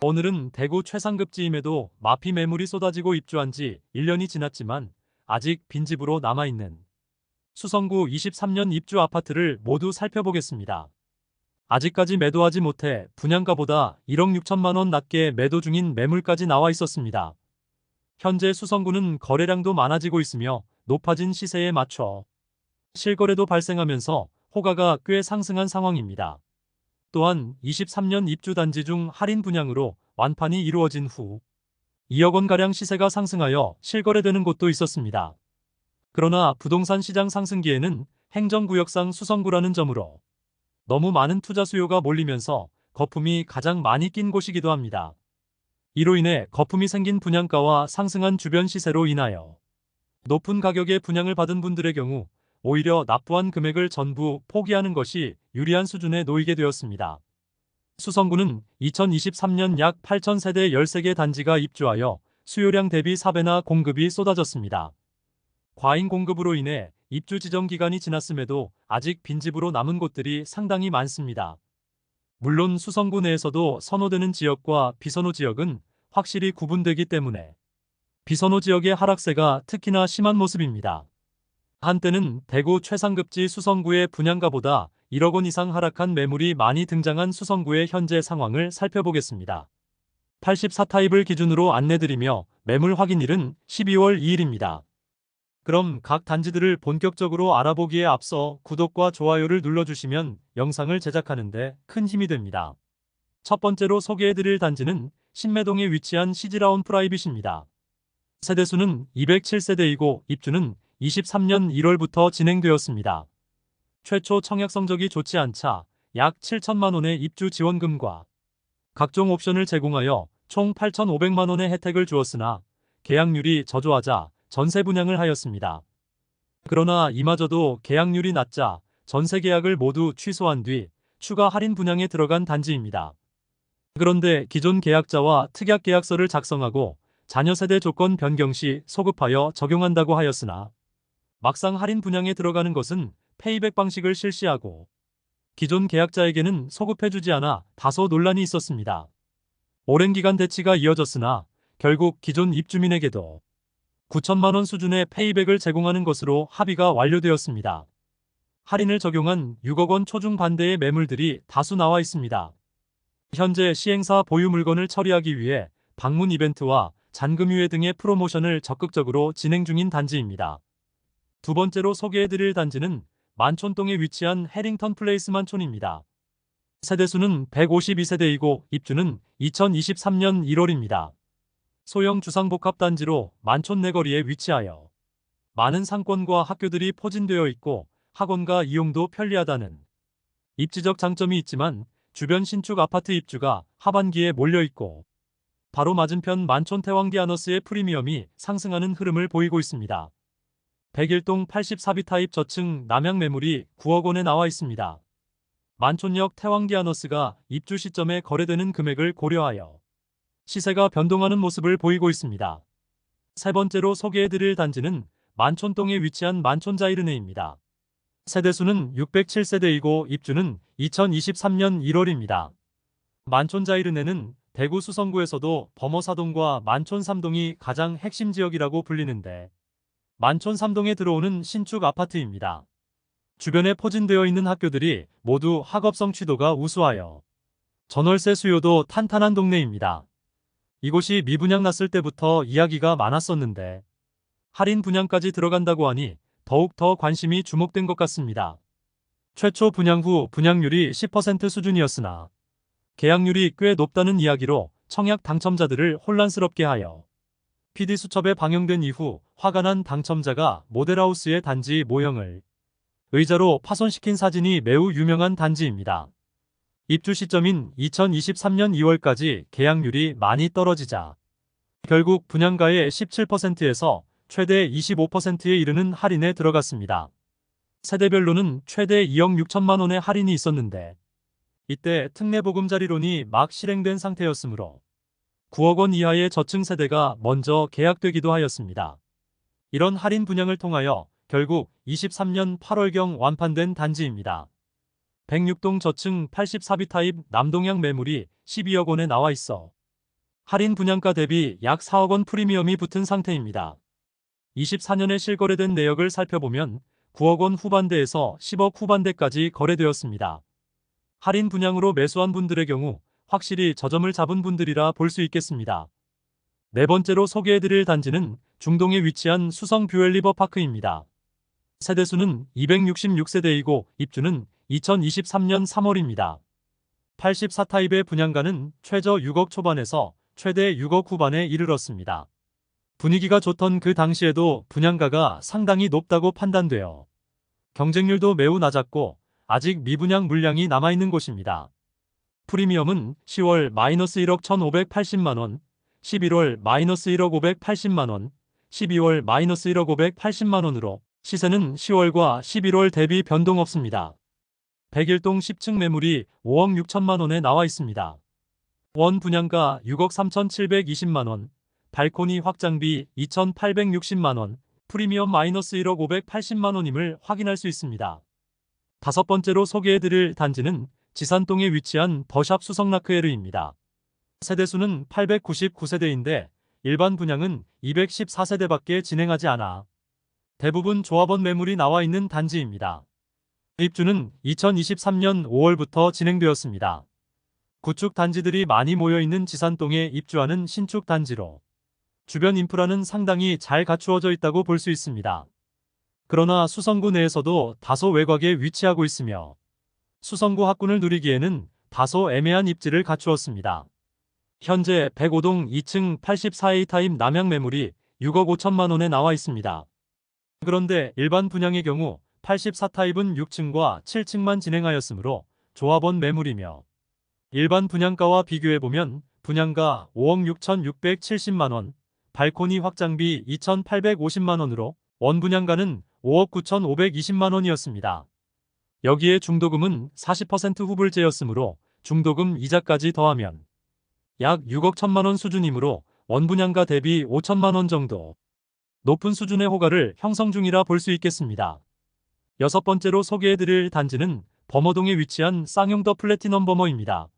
오늘은 대구 최상급지임에도 마피 매물이 쏟아지고 입주한 지 1년이 지났지만 아직 빈집으로 남아있는 수성구 23년 입주 아파트를 모두 살펴보겠습니다. 아직까지 매도하지 못해 분양가보다 1억 6천만 원 낮게 매도 중인 매물까지 나와 있었습니다. 현재 수성구는 거래량도 많아지고 있으며 높아진 시세에 맞춰 실거래도 발생하면서 호가가 꽤 상승한 상황입니다. 또한 23년 입주 단지 중 할인 분양으로 완판이 이루어진 후 2억 원가량 시세가 상승하여 실거래되는 곳도 있었습니다. 그러나 부동산 시장 상승기에는 행정구역상 수성구라는 점으로 너무 많은 투자 수요가 몰리면서 거품이 가장 많이 낀 곳이기도 합니다. 이로 인해 거품이 생긴 분양가와 상승한 주변 시세로 인하여 높은 가격에 분양을 받은 분들의 경우 오히려 납부한 금액을 전부 포기하는 것이 유리한 수준에 놓이게 되었습니다. 수성구는 2023년 약 8,000세대 13개 단지가 입주하여 수요량 대비 4배나 공급이 쏟아졌습니다. 과잉 공급으로 인해 입주 지정 기간이 지났음에도 아직 빈집으로 남은 곳들이 상당히 많습니다. 물론 수성구 내에서도 선호되는 지역과 비선호 지역은 확실히 구분되기 때문에 비선호 지역의 하락세가 특히나 심한 모습입니다. 한때는 대구 최상급지 수성구의 분양가보다 1억 원 이상 하락한 매물이 많이 등장한 수성구의 현재 상황을 살펴보겠습니다. 84타입을 기준으로 안내드리며 매물 확인일은 12월 2일입니다. 그럼 각 단지들을 본격적으로 알아보기에 앞서 구독과 좋아요를 눌러주시면 영상을 제작하는 데 큰 힘이 됩니다. 첫 번째로 소개해드릴 단지는 신매동에 위치한 시즈라운 프라이빗입니다. 세대수는 207세대이고 입주는 23년 1월부터 진행되었습니다. 최초 청약 성적이 좋지 않자 약 7천만 원의 입주 지원금과 각종 옵션을 제공하여 총 8,500만 원의 혜택을 주었으나 계약률이 저조하자 전세 분양을 하였습니다. 그러나 이마저도 계약률이 낮자 전세 계약을 모두 취소한 뒤 추가 할인 분양에 들어간 단지입니다. 그런데 기존 계약자와 특약 계약서를 작성하고 자녀 세대 조건 변경 시 소급하여 적용한다고 하였으나 막상 할인 분양에 들어가는 것은 페이백 방식을 실시하고 기존 계약자에게는 소급해주지 않아 다소 논란이 있었습니다. 오랜 기간 대치가 이어졌으나 결국 기존 입주민에게도 9천만 원 수준의 페이백을 제공하는 것으로 합의가 완료되었습니다. 할인을 적용한 6억 원 초중 반대의 매물들이 다수 나와 있습니다. 현재 시행사 보유 물건을 처리하기 위해 방문 이벤트와 잔금유예 등의 프로모션을 적극적으로 진행 중인 단지입니다. 두 번째로 소개해드릴 단지는 만촌동에 위치한 해링턴 플레이스 만촌입니다. 세대수는 152세대이고 입주는 2023년 1월입니다. 소형 주상복합단지로 만촌 내거리에 위치하여 많은 상권과 학교들이 포진되어 있고 학원가 이용도 편리하다는 입지적 장점이 있지만 주변 신축 아파트 입주가 하반기에 몰려있고 바로 맞은편 만촌 태왕디 아너스의 프리미엄이 상승하는 흐름을 보이고 있습니다. 101동 84비 타입 저층 남향 매물이 9억 원에 나와 있습니다. 만촌역 태왕디 아너스가 입주 시점에 거래되는 금액을 고려하여 시세가 변동하는 모습을 보이고 있습니다. 세 번째로 소개해드릴 단지는 만촌동에 위치한 만촌자이르네입니다. 세대수는 607세대이고 입주는 2023년 1월입니다. 만촌자이르네는 대구 수성구에서도 범어사동과 만촌 3동이 가장 핵심 지역이라고 불리는데 만촌 3동에 들어오는 신축 아파트입니다. 주변에 포진되어 있는 학교들이 모두 학업 성취도가 우수하여 전월세 수요도 탄탄한 동네입니다. 이곳이 미분양 났을 때부터 이야기가 많았었는데 할인 분양까지 들어간다고 하니 더욱 더 관심이 주목된 것 같습니다. 최초 분양 후 분양률이 10% 수준이었으나 계약률이 꽤 높다는 이야기로 청약 당첨자들을 혼란스럽게 하여 PD수첩에 방영된 이후 화가 난 당첨자가 모델하우스의 단지 모형을 의자로 파손시킨 사진이 매우 유명한 단지입니다. 입주 시점인 2023년 2월까지 계약률이 많이 떨어지자 결국 분양가의 17%에서 최대 25%에 이르는 할인에 들어갔습니다. 세대별로는 최대 2억 6천만 원의 할인이 있었는데 이때 특례보금자리론이 막 실행된 상태였으므로 9억 원 이하의 저층 세대가 먼저 계약되기도 하였습니다. 이런 할인 분양을 통하여 결국 23년 8월경 완판된 단지입니다. 106동 저층 84비 타입 남동향 매물이 12억 원에 나와 있어 할인 분양가 대비 약 4억 원 프리미엄이 붙은 상태입니다. 24년에 실거래된 내역을 살펴보면 9억 원 후반대에서 10억 후반대까지 거래되었습니다. 할인 분양으로 매수한 분들의 경우 확실히 저점을 잡은 분들이라 볼 수 있겠습니다. 네 번째로 소개해드릴 단지는 중동에 위치한 수성 뷰엘리버파크입니다. 세대수는 266세대이고 입주는 2023년 3월입니다. 84타입의 분양가는 최저 6억 초반에서 최대 6억 후반에 이르렀습니다. 분위기가 좋던 그 당시에도 분양가가 상당히 높다고 판단되어 경쟁률도 매우 낮았고 아직 미분양 물량이 남아있는 곳입니다. 프리미엄은 10월 -1억 1,580만원, 11월 -1억 580만원, 12월 -1억 580만원으로 시세는 10월과 11월 대비 변동 없습니다. 101동 10층 매물이 5억 6천만원에 나와 있습니다. 원 분양가 6억 3,720만원, 발코니 확장비 2,860만원, 프리미엄 -1억 580만원임을 확인할 수 있습니다. 다섯 번째로 소개해드릴 단지는 지산동에 위치한 더샵 수성라크에르입니다. 세대수는 899세대인데 일반 분양은 214세대밖에 진행하지 않아 대부분 조합원 매물이 나와 있는 단지입니다. 입주는 2023년 5월부터 진행되었습니다. 구축 단지들이 많이 모여있는 지산동에 입주하는 신축 단지로 주변 인프라는 상당히 잘 갖추어져 있다고 볼 수 있습니다. 그러나 수성구 내에서도 다소 외곽에 위치하고 있으며 수성구 학군을 누리기에는 다소 애매한 입지를 갖추었습니다. 현재 105동 2층 84A 타입 남향 매물이 6억 5천만원에 나와 있습니다. 그런데 일반 분양의 경우 84타입은 6층과 7층만 진행하였으므로 조합원 매물이며 일반 분양가와 비교해보면 분양가 5억 6,670만원, 발코니 확장비 2,850만원으로 원 분양가는 5억 9,520만원이었습니다. 여기에 중도금은 40% 후불제였으므로 중도금 이자까지 더하면 약 6억 1천만원 수준이므로 원 분양가 대비 5천만원 정도 높은 수준의 호가를 형성 중이라 볼 수 있겠습니다. 여섯 번째로 소개해드릴 단지는 범어동에 위치한 쌍용 더 플래티넘 범어입니다.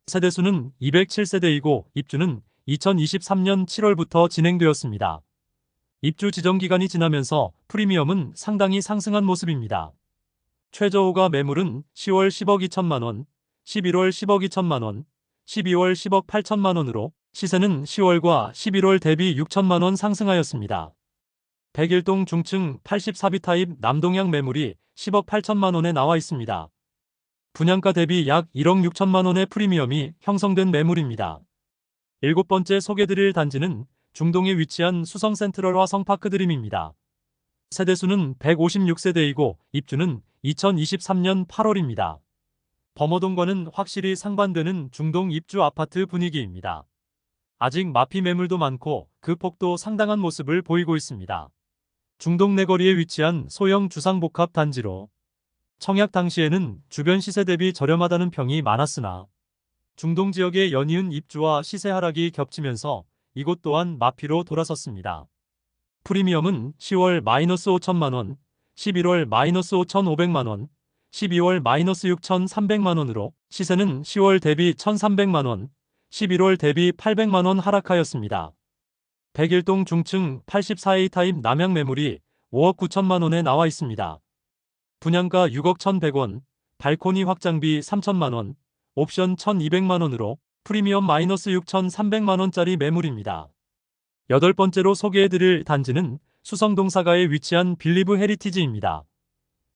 세대수는 207세대이고 입주는 2023년 7월부터 진행되었습니다. 입주 지정 기간이 지나면서 프리미엄은 상당히 상승한 모습입니다. 최저호가 매물은 10월 10억 2천만원, 11월 10억 2천만원, 12월 10억 8천만원으로 시세는 10월과 11월 대비 6천만원 상승하였습니다. 101동 중층 84B 타입 남동향 매물이 10억 8천만원에 나와 있습니다. 분양가 대비 약 1억 6천만원의 프리미엄이 형성된 매물입니다. 일곱 번째 소개드릴 단지는 중동에 위치한 수성 센트럴 화성파크 드림입니다. 세대수는 156세대이고 입주는 2023년 8월입니다. 범어동과는 확실히 상반되는 중동 입주 아파트 분위기입니다. 아직 마피 매물도 많고 그 폭도 상당한 모습을 보이고 있습니다. 중동 내거리에 위치한 소형 주상복합 단지로 청약 당시에는 주변 시세 대비 저렴하다는 평이 많았으나 중동 지역의 연이은 입주와 시세 하락이 겹치면서 이곳 또한 마피로 돌아섰습니다. 프리미엄은 10월 -5천만원, 11월 -5,500만원, 12월 -6,300만원으로 시세는 10월 대비 1,300만원, 11월 대비 800만원 하락하였습니다. 101동 중층 84A 타입 남향 매물이 5억 9천만원에 나와 있습니다. 분양가 6억 1,100원, 발코니 확장비 3천만원, 옵션 1,200만원으로 프리미엄 -6,300만원짜리 매물입니다. 여덟 번째로 소개해드릴 단지는 수성동사가에 위치한 빌리브 헤리티지입니다.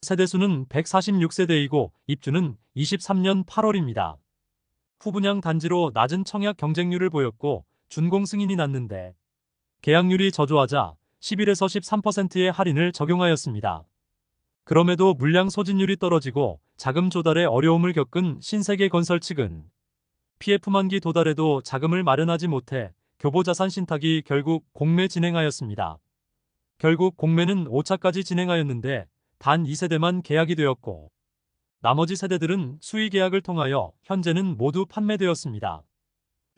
세대수는 146세대이고 입주는 23년 8월입니다. 후분양 단지로 낮은 청약 경쟁률을 보였고 준공 승인이 났는데 계약률이 저조하자 11에서 13%의 할인을 적용하였습니다. 그럼에도 물량 소진율이 떨어지고 자금 조달에 어려움을 겪은 신세계건설 측은 PF만기 도달에도 자금을 마련하지 못해 교보자산 신탁이 결국 공매 진행하였습니다. 결국 공매는 5차까지 진행하였는데 단 2세대만 계약이 되었고 나머지 세대들은 수의 계약을 통하여 현재는 모두 판매되었습니다.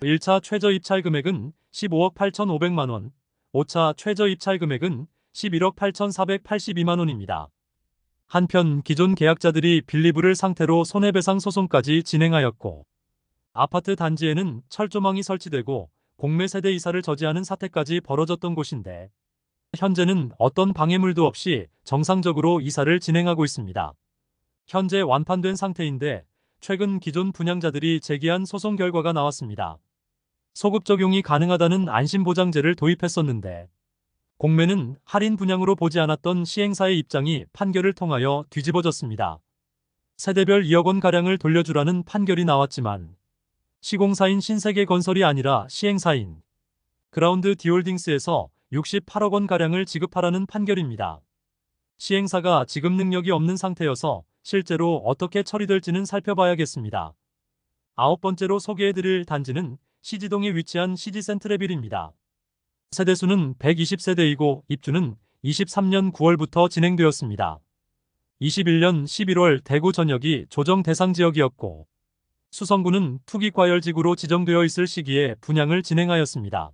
1차 최저 입찰 금액은 15억 8,500만원, 5차 최저 입찰 금액은 11억 8,482만원입니다. 한편 기존 계약자들이 빌리브를 상태로 손해배상 소송까지 진행하였고 아파트 단지에는 철조망이 설치되고 공매 세대 이사를 저지하는 사태까지 벌어졌던 곳인데 현재는 어떤 방해물도 없이 정상적으로 이사를 진행하고 있습니다. 현재 완판된 상태인데 최근 기존 분양자들이 제기한 소송 결과가 나왔습니다. 소급 적용이 가능하다는 안심보장제를 도입했었는데 공매는 할인 분양으로 보지 않았던 시행사의 입장이 판결을 통하여 뒤집어졌습니다. 세대별 2억 원가량을 돌려주라는 판결이 나왔지만 시공사인 신세계건설이 아니라 시행사인 그라운드 디홀딩스에서 68억 원가량을 지급하라는 판결입니다. 시행사가 지급 능력이 없는 상태여서 실제로 어떻게 처리될지는 살펴봐야겠습니다. 아홉 번째로 소개해드릴 단지는 시지동에 위치한 시지센트레빌입니다. 세대수는 120세대이고 입주는 23년 9월부터 진행되었습니다. 21년 11월 대구 전역이 조정 대상 지역이었고 수성구는 투기과열지구로 지정되어 있을 시기에 분양을 진행하였습니다.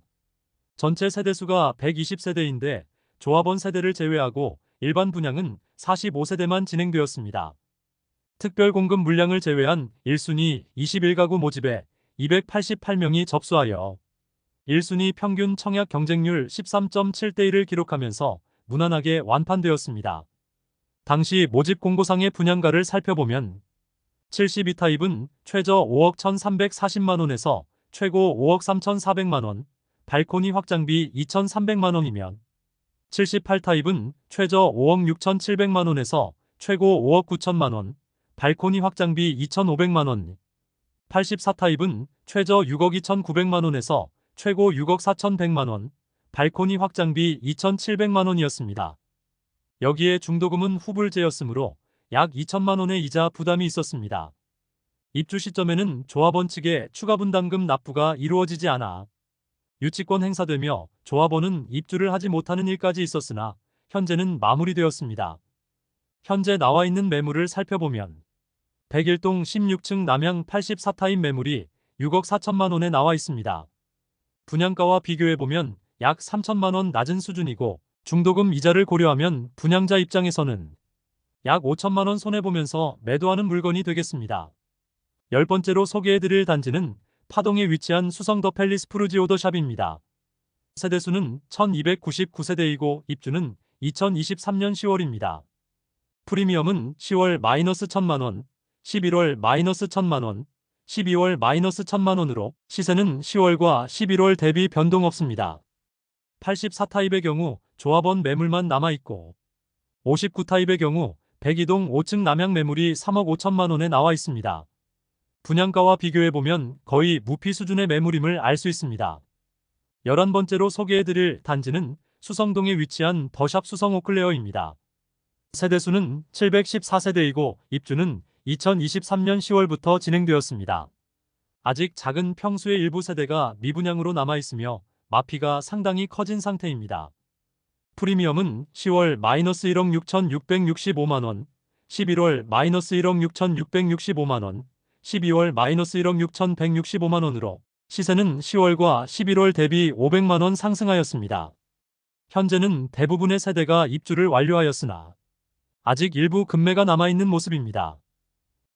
전체 세대수가 120세대인데 조합원 세대를 제외하고 일반 분양은 45세대만 진행되었습니다. 특별 공급 물량을 제외한 1순위 21가구 모집에 288명이 접수하여 1순위 평균 청약 경쟁률 13.7대1을 기록하면서 무난하게 완판되었습니다. 당시 모집 공고상의 분양가를 살펴보면 72타입은 최저 5억 1,340만원에서 최고 5억 3,400만원, 발코니 확장비 2,300만원이면 78타입은 최저 5억 6,700만원에서 최고 5억 9천만원, 발코니 확장비 2,500만원, 84타입은 최저 6억 2,900만원에서 최고 6억 4,100만원, 발코니 확장비 2,700만원이었습니다. 여기에 중도금은 후불제였으므로 약 2천만원의 이자 부담이 있었습니다. 입주 시점에는 조합원 측에 추가 분담금 납부가 이루어지지 않아 유치권 행사되며 조합원은 입주를 하지 못하는 일까지 있었으나 현재는 마무리되었습니다. 현재 나와 있는 매물을 살펴보면 101동 16층 남향 84타입 매물이 6억 4천만원에 나와 있습니다. 분양가와 비교해보면 약 3천만원 낮은 수준이고 중도금 이자를 고려하면 분양자 입장에서는 약 5천만원 손해보면서 매도하는 물건이 되겠습니다. 10번째로 소개해드릴 단지는 파동에 위치한 수성 더 팰리스 푸르지오더샵입니다. 세대수는 1299세대이고 입주는 2023년 10월입니다. 프리미엄은 10월 마이너스 1천만원, 11월 마이너스 1천만원, 12월 마이너스 1천만원으로 시세는 10월과 11월 대비 변동 없습니다. 84타입의 경우 조합원 매물만 남아있고 59타입의 경우 102동 5층 남향 매물이 3억 5천만원에 나와 있습니다. 분양가와 비교해보면 거의 무피 수준의 매물임을 알 수 있습니다. 11번째로 소개해드릴 단지는 수성동에 위치한 더샵 수성 오클레어입니다. 세대수는 714세대이고 입주는 2023년 10월부터 진행되었습니다. 아직 작은 평수의 일부 세대가 미분양으로 남아있으며 마피가 상당히 커진 상태입니다. 프리미엄은 10월 마이너스 1억 6,665만원, 11월 마이너스 1억 6,665만원, 12월 마이너스 1억 6,165만원으로 시세는 10월과 11월 대비 500만원 상승하였습니다. 현재는 대부분의 세대가 입주를 완료하였으나 아직 일부 급매가 남아있는 모습입니다.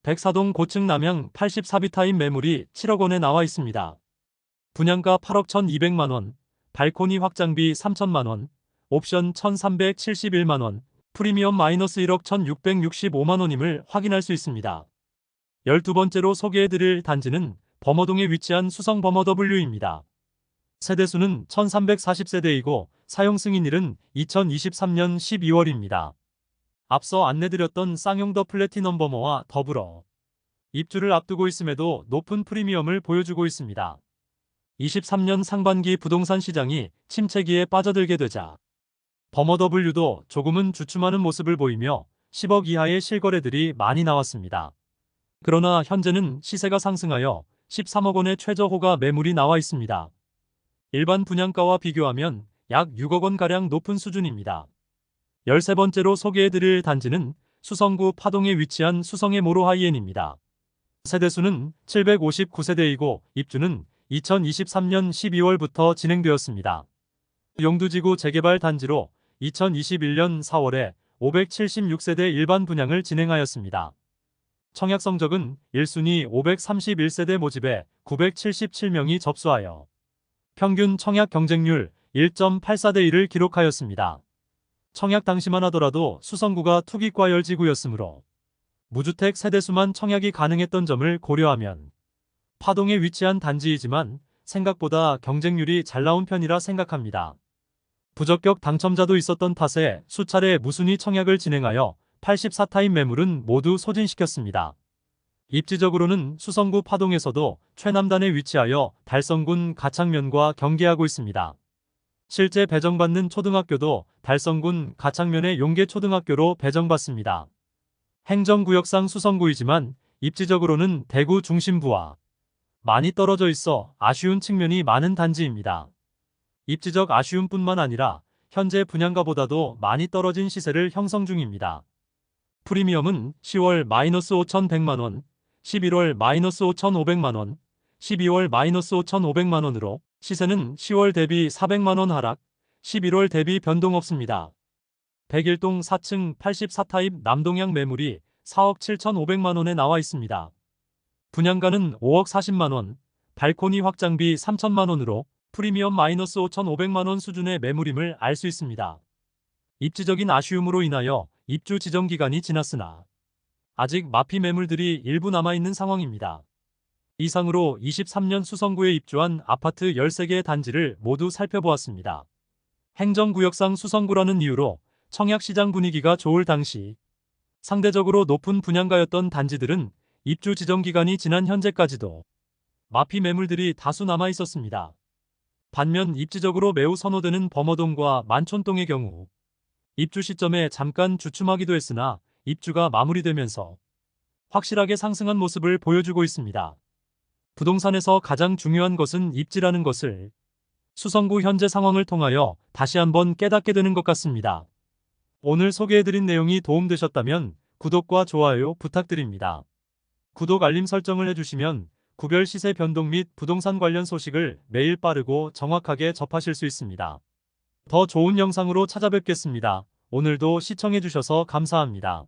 104동 고층 남향 84비타입 매물이 7억 원에 나와 있습니다. 분양가 8억 1,200만원, 발코니 확장비 3천만원, 옵션 1,371만원, 프리미엄 마이너스 1억 1,665만원임을 확인할 수 있습니다. 12번째로 소개해드릴 단지는 범어동에 위치한 수성 범어 W입니다. 세대수는 1340세대이고 사용 승인일은 2023년 12월입니다. 앞서 안내드렸던 쌍용 더 플래티넘 범어와 더불어 입주를 앞두고 있음에도 높은 프리미엄을 보여주고 있습니다. 23년 상반기 부동산 시장이 침체기에 빠져들게 되자 범어 W도 조금은 주춤하는 모습을 보이며 10억 이하의 실거래들이 많이 나왔습니다. 그러나 현재는 시세가 상승하여 13억 원의 최저호가 매물이 나와 있습니다. 일반 분양가와 비교하면 약 6억 원가량 높은 수준입니다. 13번째로 소개해드릴 단지는 수성구 파동에 위치한 수성의 모로 하이엔입니다. 세대수는 759세대이고 입주는 2023년 12월부터 진행되었습니다. 용두지구 재개발 단지로 2021년 4월에 576세대 일반 분양을 진행하였습니다. 청약 성적은 1순위 531세대 모집에 977명이 접수하여 평균 청약 경쟁률 1.84대 1을 기록하였습니다. 청약 당시만 하더라도 수성구가 투기과열지구였으므로 무주택 세대수만 청약이 가능했던 점을 고려하면 파동에 위치한 단지이지만 생각보다 경쟁률이 잘 나온 편이라 생각합니다. 부적격 당첨자도 있었던 탓에 수차례 무순위 청약을 진행하여 84타입 매물은 모두 소진시켰습니다. 입지적으로는 수성구 파동에서도 최남단에 위치하여 달성군 가창면과 경계하고 있습니다. 실제 배정받는 초등학교도 달성군 가창면의 용계초등학교로 배정받습니다. 행정구역상 수성구이지만 입지적으로는 대구 중심부와 많이 떨어져 있어 아쉬운 측면이 많은 단지입니다. 입지적 아쉬움뿐만 아니라 현재 분양가보다도 많이 떨어진 시세를 형성 중입니다. 프리미엄은 10월 -5,100만원, 11월 -5,500만원, 12월 -5,500만원으로 시세는 10월 대비 400만원 하락, 11월 대비 변동 없습니다. 101동 4층 84타입 남동향 매물이 4억 7,500만원에 나와 있습니다. 분양가는 5억 40만원, 발코니 확장비 3천만원으로 프리미엄 -5,500만원 수준의 매물임을 알 수 있습니다. 입지적인 아쉬움으로 인하여 입주 지정 기간이 지났으나 아직 마피 매물들이 일부 남아있는 상황입니다. 이상으로 23년 수성구에 입주한 아파트 13개의 단지를 모두 살펴보았습니다. 행정구역상 수성구라는 이유로 청약시장 분위기가 좋을 당시 상대적으로 높은 분양가였던 단지들은 입주 지정 기간이 지난 현재까지도 마피 매물들이 다수 남아 있었습니다. 반면 입지적으로 매우 선호되는 범어동과 만촌동의 경우 입주 시점에 잠깐 주춤하기도 했으나 입주가 마무리되면서 확실하게 상승한 모습을 보여주고 있습니다. 부동산에서 가장 중요한 것은 입지라는 것을 수성구 현재 상황을 통하여 다시 한번 깨닫게 되는 것 같습니다. 오늘 소개해드린 내용이 도움되셨다면 구독과 좋아요 부탁드립니다. 구독 알림 설정을 해주시면 구별 시세 변동 및 부동산 관련 소식을 매일 빠르고 정확하게 접하실 수 있습니다. 더 좋은 영상으로 찾아뵙겠습니다. 오늘도 시청해주셔서 감사합니다.